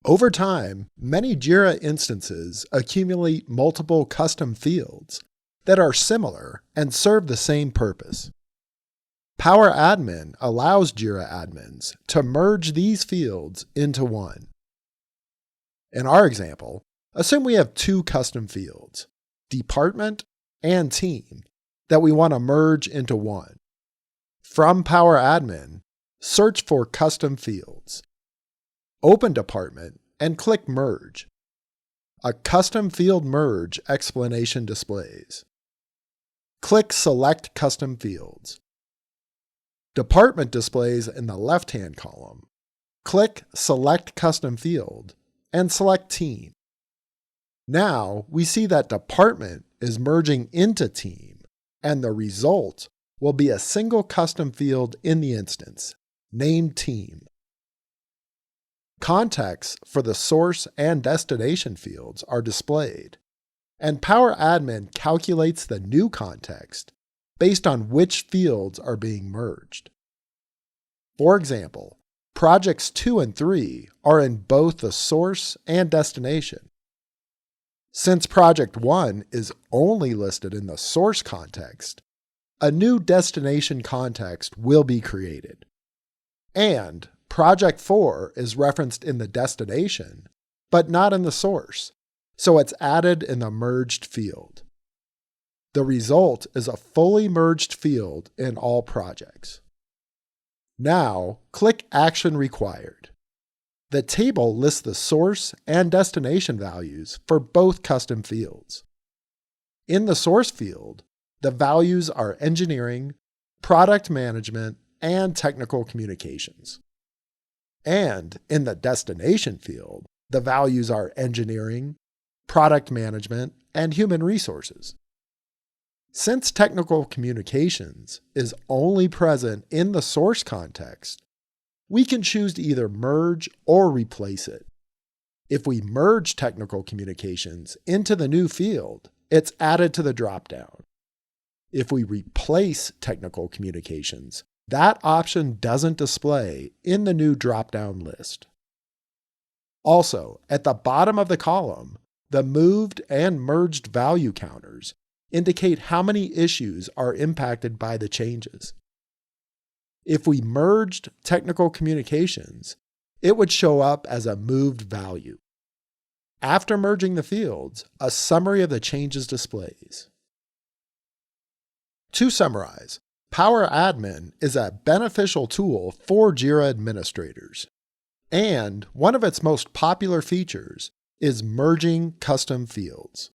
Over time, many Jira instances accumulate multiple custom fields that are similar and serve the same purpose. Power Admin allows Jira admins to merge these fields into one. In our example, assume we have two custom fields, department and team, that we want to merge into one. From Power Admin, search for custom fields. Open Department and click Merge. A custom field merge explanation displays. Click Select Custom Fields. Department displays in the left-hand column. Click Select Custom Field and select Team. Now we see that Department is merging into Team, and the result will be a single custom field in the instance, named Team. Contexts for the source and destination fields are displayed, and Power Admin calculates the new context based on which fields are being merged. For example, projects 2 and 3 are in both the source and destination. Since project 1 is only listed in the source context, a new destination context will be created. And project 4 is referenced in the destination, but not in the source, so it's added in the merged field. The result is a fully merged field in all projects. Now, click Action Required. The table lists the source and destination values for both custom fields. In the source field, the values are engineering, product management, and technical communications. And in the destination field, the values are engineering, product management, and human resources. Since technical communications is only present in the source context, we can choose to either merge or replace it. If we merge technical communications into the new field, it's added to the dropdown. If we replace technical communications, that option doesn't display in the new dropdown list. Also, at the bottom of the column, the moved and merged value counters indicate how many issues are impacted by the changes. If we merged technical communications, it would show up as a moved value. After merging the fields, a summary of the changes displays. To summarize, Power Admin is a beneficial tool for Jira administrators, and one of its most popular features is merging custom fields.